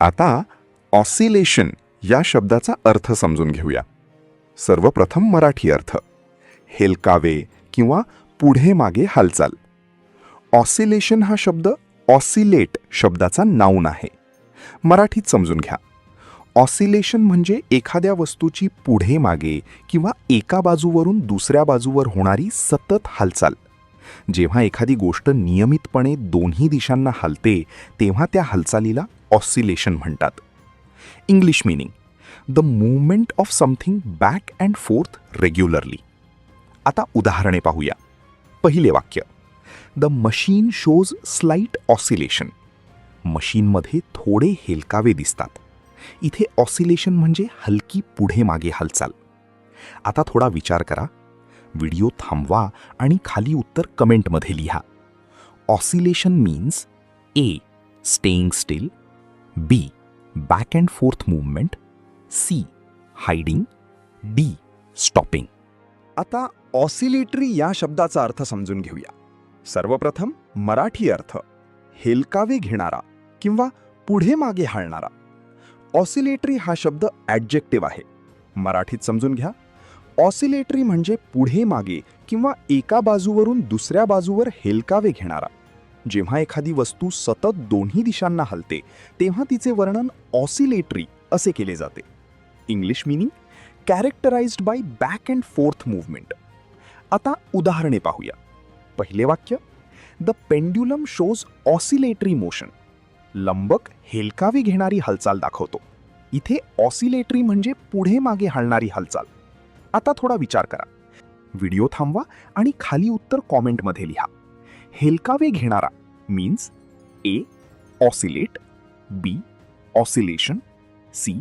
आता ऑसिलेशन या शब्दाचा अर्थ समजून घेऊया. सर्वप्रथम मराठी अर्थ. हेलकावे किंवा पुढे मागे हालचाल. ऑसिलेशन हा शब्द ऑसिलेट शब्दाचा नाऊन आहे. मराठीत समजून घ्या. ऑसिलेशन म्हणजे एखाद्या वस्तूची पुढे मागे किंवा एका बाजूवरून दुसऱ्या बाजूवर होणारी सतत हालचाल. जेव्हा एखादी गोष्ट नियमितपणे दोन्ही दिशांना हलते तेव्हा त्या हालचालीला ऑसिलेशन म्हणतात. English meaning: the movement of something back and fourth regularly. आता उदाहरणे पाहूया. पहिले वाक्य: the machine shows slight oscillation. मशीनमध्ये थोडे हेलकावे दिसतात. इथे ऑसिलेशन म्हणजे हलकी पुढे मागे हालचाल. आता थोडा विचार करा. व्हिडिओ थांबवा आणि खाली उत्तर कमेंटमध्ये लिहा. Oscillation means A. Staying still, B. Back and forth movement, C. Hiding, D. Stopping. आता ऑसिलेटरी या शब्दाचा अर्थ समजून घेऊया. सर्वप्रथम मराठी अर्थ: हेलकावे घेणारा किंवा पुढे मागे हालणारा. ऑसिलेटरी हा शब्द ॲडजेक्टिव्ह आहे. मराठीत समजून घ्या. ऑसिलेटरी म्हणजे पुढे मागे किंवा एका बाजूवरून दुसऱ्या बाजूवर हेलकावे घेणारा. जेव्हा एखादी वस्तू सतत दोन्ही दिशांना हलते तेव्हा तिचे वर्णन ऑसिलेटरी असे केले जाते. English meaning: characterised by back and forth movement. आता उदाहरणे पाहूया. पहिले वाक्य: the pendulum shows oscillatory motion. लंबक हेलकावे घेणारी हालचाल दाखवतो. इथे ऑसिलेटरी म्हणजे पुढे मागे हलणारी हालचाल. आता थोडा विचार करा. व्हिडिओ थांबवा आणि खाली उत्तर कॉमेंटमध्ये लिहा. हेलकावे घेणारा means A. Oscillate, B. Oscillation, C.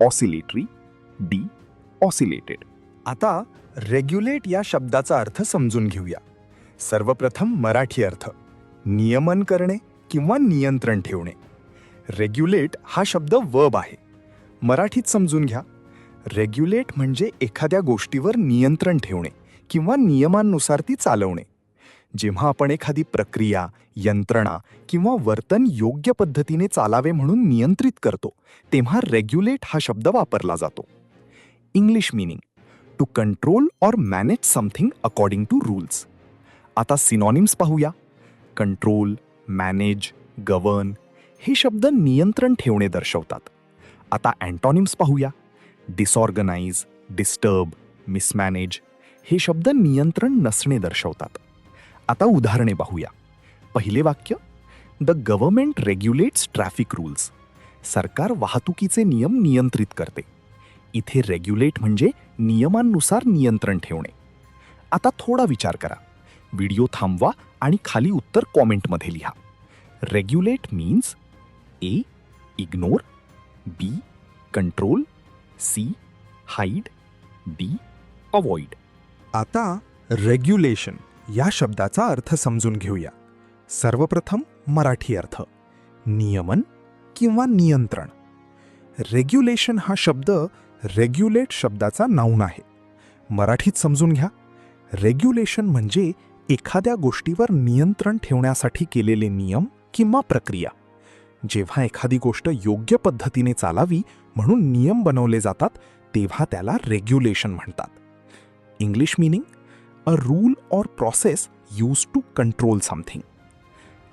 Oscillatory, D. Oscillated. आता रेग्युलेट या शब्दाचा अर्थ समजून घेऊया. सर्वप्रथम मराठी अर्थ: नियमन करणे किंवा नियंत्रण ठेवणे. रेग्युलेट हा शब्द वर्ब आहे. मराठीत समजून घ्या. रेग्युलेट म्हणजे एखाद्या गोष्टीवर नियंत्रण ठेवणे किंवा नियमांनुसार ती चालवणे. जेव्हा आपण एखादी प्रक्रिया, यंत्रणा किंवा वर्तन योग्य पद्धतीने चालावे म्हणून नियंत्रित करतो तेव्हा रेग्युलेट हा शब्द वापरला जातो. English meaning: to control or manage something according to rules. आता सिनॉनिम्स पाहूया. कंट्रोल, मॅनेज, गव्हर्न हे शब्द नियंत्रण ठेवणे दर्शवतात. आता अँटॉनिम्स पाहूया. डिसऑर्गनाइज, डिस्टर्ब, मिसमॅनेज हे शब्द नियंत्रण नसणे दर्शवतात. आता उदाहरणे पाहूया. पहिले वाक्य: द गव्हर्नमेंट रेग्युलेट्स ट्रॅफिक रूल्स. सरकार वाहतुकीचे नियम नियंत्रित करते. इथे रेग्युलेट म्हणजे नियमांनुसार नियंत्रण ठेवणे. आता थोडा विचार करा. व्हिडिओ थांबवा आणि खाली उत्तर कॉमेंटमध्ये लिहा. Regulate means A. Ignore, B. Control, C. Hide, D. Avoid. आता रेग्युलेशन या शब्दाचा अर्थ समजून घेऊया. सर्वप्रथम मराठी अर्थ: नियमन किंवा नियंत्रण. रेग्युलेशन हा शब्द रेग्युलेट शब्दाचा नाऊन आहे. मराठीत समजून घ्या. रेग्युलेशन म्हणजे एखाद्या गोष्टीवर नियंत्रण ठेवण्यासाठी केलेले नियम किंवा प्रक्रिया. जेव्हा एखादी गोष्ट योग्य पद्धतीने चालावी म्हणून नियम बनवले जातात तेव्हा त्याला रेग्युलेशन म्हणतात. English meaning: a rule or process use to control something.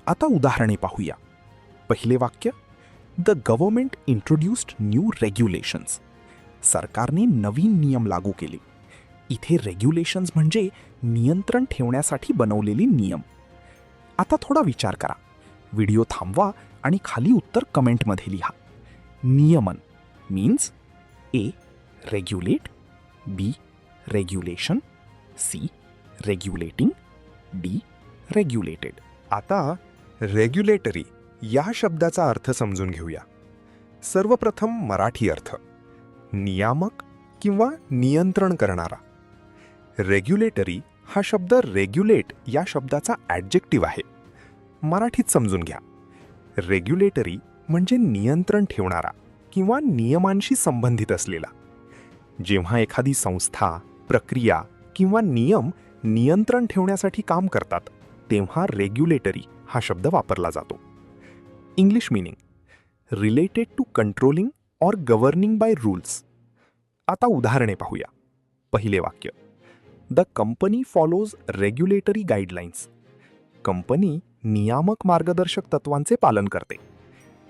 आता उदाहरणे पाहूया. पहिले वाक्य: the government introduced new regulations. सरकारने नवीन नियम लागू केले. इथे रेग्युलेशन्स म्हणजे नियंत्रण ठेवण्यासाठी बनवलेले नियम. आता थोडा विचार करा. व्हिडिओ थांबवा आणि खाली उत्तर कमेंटमध्ये लिहा. नियमन means A. Regulate, B. Regulation, C. Regulating, D. Regulated. आता रेग्युलेटरी या शब्दाचा अर्थ समजून घेऊया. सर्वप्रथम मराठी अर्थ: नियामक किंवा नियंत्रण करणारा. रेग्युलेटरी हा शब्द रेग्युलेट या शब्दाचा ॲडजेक्टिव्ह आहे. मराठीत समजून घ्या. रेग्युलेटरी म्हणजे नियंत्रण ठेवणारा किंवा नियमांशी संबंधित असलेला. जेव्हा एखादी संस्था, प्रक्रिया किंवा नियम नियंत्रण ठेवण्यासाठी काम करतात तेव्हा रेग्युलेटरी हा शब्द वापरला जातो. English meaning: related to controlling or governing by rules. आता उदाहरणे पाहूया. पहिले वाक्य, the company follows regulatory guidelines. Company नियामक मार्गदर्शक तत्वांचे पालन करते.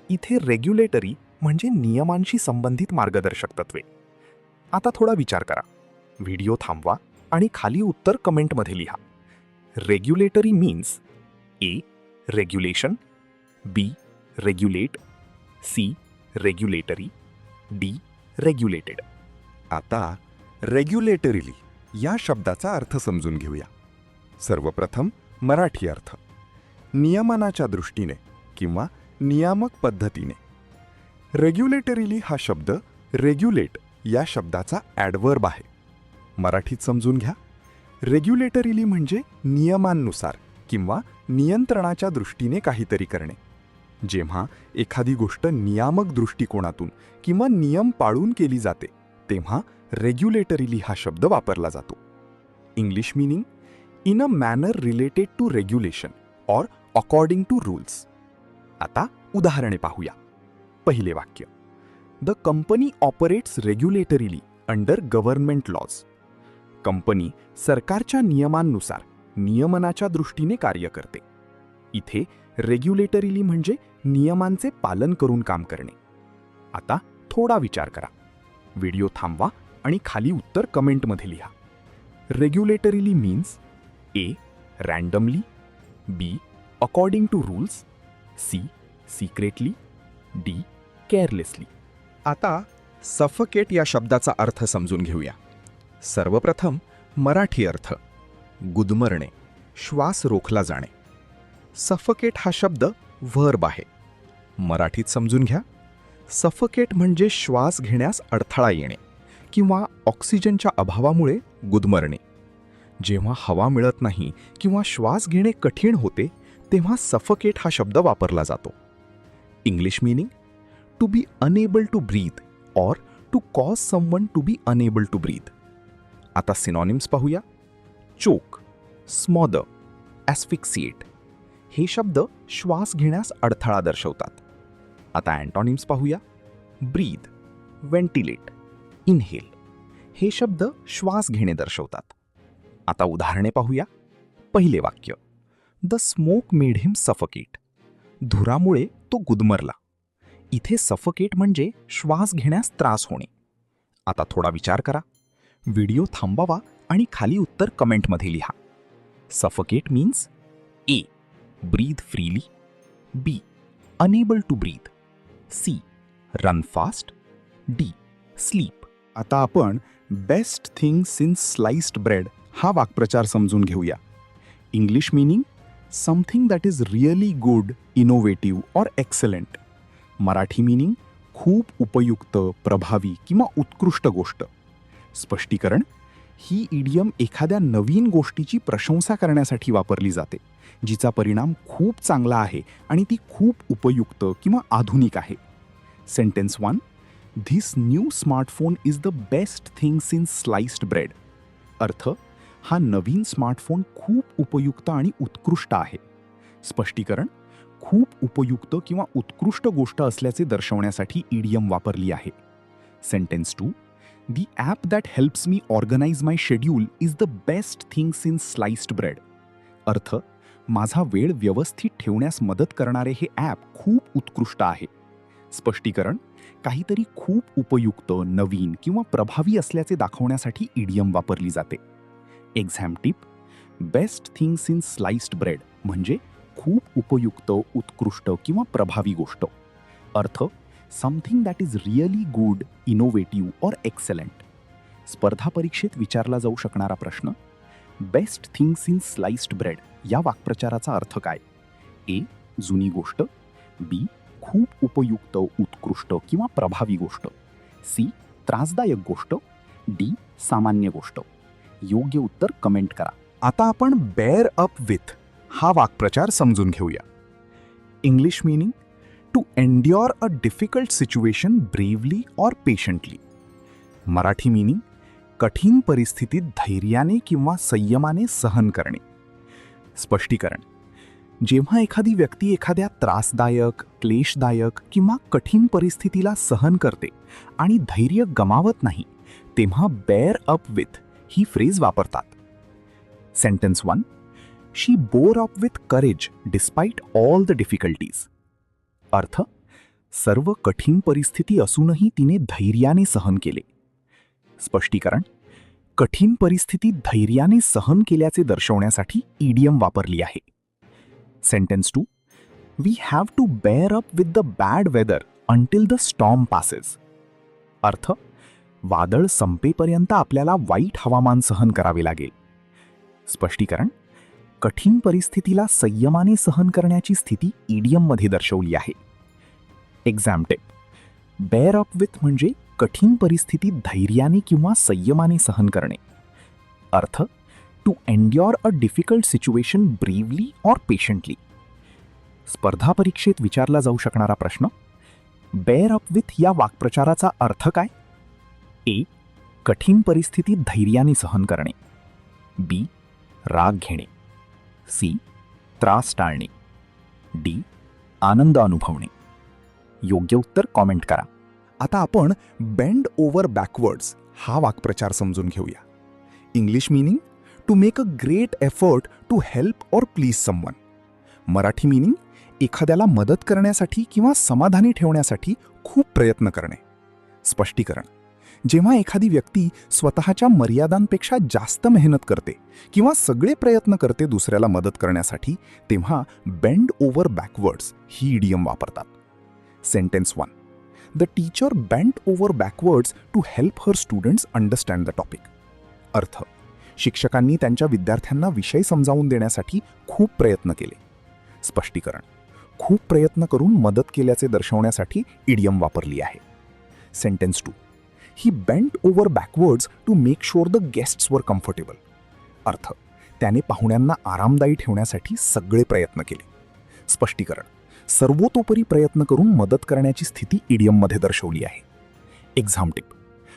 इथे रेग्युलेटरी म्हणजे नियमांशी संबंधित मार्गदर्शक तत्वे. आता थोडा विचार करा. व्हिडिओ थांबवा आणि खाली उत्तर कमेंटमध्ये लिहा. Regulatory means A. Regulation, B. Regulate, C. Regulatory, D. Regulated. आता रेग्युलेटरीली या शब्दाचा अर्थ समजून घेऊया. सर्वप्रथम मराठी अर्थ. नियमनाच्या दृष्टीने किंवा नियामक पद्धतीने. रेग्युलेटरीली हा शब्द रेग्युलेट या शब्दाचा ॲडव्हर्ब आहे. मराठीत समजून घ्या. रेग्युलेटरीली म्हणजे नियमांनुसार किंवा नियंत्रणाच्या दृष्टीने काहीतरी करणे. जेव्हा एखादी गोष्ट नियामक दृष्टिकोनातून किंवा नियम पाळून केली जाते तेव्हा रेग्युलेटरीली हा शब्द वापरला जातो. English meaning, in a manner related to regulation or according to rules. आता उदाहरणे पाहूया. पहिले वाक्य, the company operates regulatorily under government laws. Company सरकारच्या नियमांनुसार नियमनाच्या दृष्टीने कार्य करते. इथे रेग्युलेटरीली म्हणजे नियमांचे पालन करून काम करणे. आता थोडा विचार करा. व्हिडिओ थांबवा आणि खाली उत्तर कमेंटमध्ये लिहा. Regulatorily means A. Randomly, B. According to rules, C. Secretly, D. Carelessly. आता सफकेट या शब्दाचा अर्थ समजून घेऊया. सर्वप्रथम मराठी अर्थ. गुदमरणे, श्वास रोखला जाणे. सफकेट हा शब्द व्हर्ब आहे. मराठीत समजून घ्या. सफकेट म्हणजे श्वास घेण्यास अडथळा येणे किंवा ऑक्सिजनच्या अभावामुळे गुदमरणे. जेव्हा हवा मिळत नाही किंवा श्वास घेणे कठीण होते तेव्हा सफकेट हा शब्द वापरला जातो. English meaning, to be enable to breathe or to cause someone to be enable to breathe. आता सिनॉनिम्स पाहूया. चोक, स्मॉदर, ॲस्फिक्सिएट हे शब्द श्वास घेण्यास अडथळा दर्शवतात. आता अँटॉनिम्स पाहूया. ब्रीथ, व्हेंटिलेट, इनहेल हे शब्द श्वास घेणे दर्शवतात. आता उदाहरणे पाहूया. पहिले वाक्य, द स्मोक मेड हिम सफकेट. धुरामुळे तो गुदमरला. इथे सफकेट म्हणजे श्वास घेण्यास त्रास होणे. आता थोडा विचार करा. व्हिडिओ थांबवा आणि खाली उत्तर कमेंटमध्ये लिहा. Suffocate means A. Breathe freely, B. Enable to breathe, C. Run fast, D. Sleep. आता आपण best thing since sliced bread हा वाक्प्रचार समजून घेऊया. English meaning, something that is really good, innovative or excellent. Marathi meaning, खूप उपयुक्त, प्रभावी किंवा उत्कृष्ट गोष्ट. स्पष्टीकरण, ही इडियम एखाद्या नवीन गोष्टीची प्रशंसा करण्यासाठी वापरली जाते जिचा परिणाम खूप चांगला आहे आणि ती खूप उपयुक्त किंवा आधुनिक आहे. Sentence 1, this new smartphone is the best thing since sliced bread. अर्थ, हा नवीन स्मार्टफोन खूप उपयुक्त आणि उत्कृष्ट आहे. स्पष्टीकरण, खूप उपयुक्त किंवा उत्कृष्ट गोष्ट असल्याचे दर्शवण्यासाठी इडियम वापरली आहे. Sentence 2, the app that helps me organize my schedule is the best thing since sliced bread. अर्थ, माझा वेळ व्यवस्थित ठेवण्यास मदत करणारे हे ॲप खूप उत्कृष्ट आहे. स्पष्टीकरण, काहीतरी खूप उपयुक्त, नवीन किंवा प्रभावी असल्याचे दाखवण्यासाठी इडियम वापरली जाते. Exam tip, best thing since sliced bread म्हणजे खूप उपयुक्त, उत्कृष्ट किंवा प्रभावी गोष्ट. अर्थ, something that is really good, innovative or excellent. स्पर्धा परीक्षेत विचारला जाऊ शकणारा प्रश्न, best thing since sliced bread या वाक्प्रचाराचा अर्थ काय? ए. जुनी गोष्ट, बी. खूप उपयुक्त, उत्कृष्ट किंवा प्रभावी गोष्ट, सी. त्रासदायक गोष्ट, डी. सामान्य गोष्ट. योग्य उत्तर कमेंट करा. आता आपण बेअर अप विथ हा वाक्प्रचार समजून घेऊया. English meaning, to endure a difficult situation bravely or patiently. Marathi meaning, कठीण परिस्थितीत धैर्याने किंवा संयमाने सहन करणे. स्पष्टीकरण, जेव्हा एखादी व्यक्ती एखाद्या त्रासदायक, क्लेशदायक किंवा कठीण परिस्थितीला सहन करते आणि धैर्य गमावत नाही, तेव्हा बेअर अप विथ ही फ्रेज वापरतात. Sentence 1. She bore up with courage despite all the difficulties. अर्थ: सर्व कठीण परिस्थिती असूनही तिने धैर्याने सहन केले. स्पष्टीकरण: कठीण परिस्थिती धैर्याने सहन केल्याचे दर्शवण्यासाठी इडियम वापरली आहे. Sentence 2. We have to bear up with the bad weather until the storm passes. अर्थ: वादळ संपेपर्यंत आपल्याला वाईट हवामान सहन करावे लागेल. स्पष्टीकरण: कठीण परिस्थितीला संयमाने सहन करण्याची स्थिती इडियममध्ये दर्शवली आहे. Exam tip: bear up with म्हणजे कठीण परिस्थिती धैर्याने किंवा संयमाने सहन करणे. अर्थ: to endure a difficult situation bravely or patiently. स्पर्धा परीक्षेत विचारला जाऊ शकणारा प्रश्न: बेअर अप विथ या वाक्प्रचाराचा अर्थ काय? ए. कठीण परिस्थिती धैर्याने सहन करणे. बी. राग घेणे. सी. त्रास टाळणे. डी. आनंद अनुभवणे. योग्य उत्तर कॉमेंट करा. आता आपण बेंड ओव्हर बॅकवर्ड्स हा वाक्प्रचार समजून घेऊया. English meaning: to make a great effort to help or please someone. मराठी मीनिंग: एखाद्याला मदत करण्यासाठी किंवा समाधानी ठेवण्यासाठी खूप प्रयत्न करणे. स्पष्टीकरण: जेव्हा एखादी व्यक्ती स्वतःच्या मर्यादांपेक्षा जास्त मेहनत करते किंवा सगळे प्रयत्न करते दुसऱ्याला मदत करण्यासाठी, तेव्हा बेंड ओव्हर बॅकवर्ड्स ही इडियम वापरतात. Sentence 1. The teacher bent over backwards to help her students understand the topic. अर्थ: शिक्षकांनी त्यांच्या विद्यार्थ्यांना विषय समजावून देण्यासाठी खूप प्रयत्न केले. स्पष्टीकरण: खूप प्रयत्न करून मदत केल्याचे दर्शवण्यासाठी इडियम वापरली आहे. Sentence 2. He bent over backwards to make sure the guests were comfortable. अर्थ: त्याने पाहुण्यांना आरामदायी ठेवण्यासाठी सगळे प्रयत्न केले. स्पष्टीकरण: सर्वतोपरी प्रयत्न करून मदत करण्याची स्थिती इडियममध्ये दर्शवली आहे. एक्झाम टिप: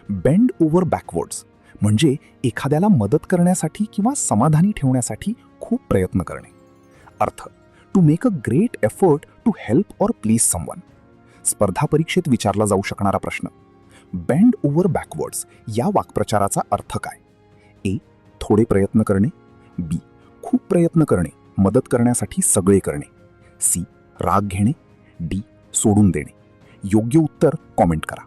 बेंड ओव्हर बॅकवर्ड्स म्हणजे एखाद्याला मदत करण्यासाठी किंवा समाधानी ठेवण्यासाठी खूप प्रयत्न करणे. अर्थ: to make a great effort to help or please someone. स्पर्धा परीक्षेत विचारला जाऊ शकणारा प्रश्न: बेंड ओव्हर बॅकवर्ड्स या वाक्प्रचाराचा अर्थ काय? ए. थोडे प्रयत्न करणे. बी. खूप प्रयत्न करणे, मदत करण्यासाठी सगळे करणे. सी. राग घेणे. डी. सोडून देणे. योग्य उत्तर कॉमेंट करा.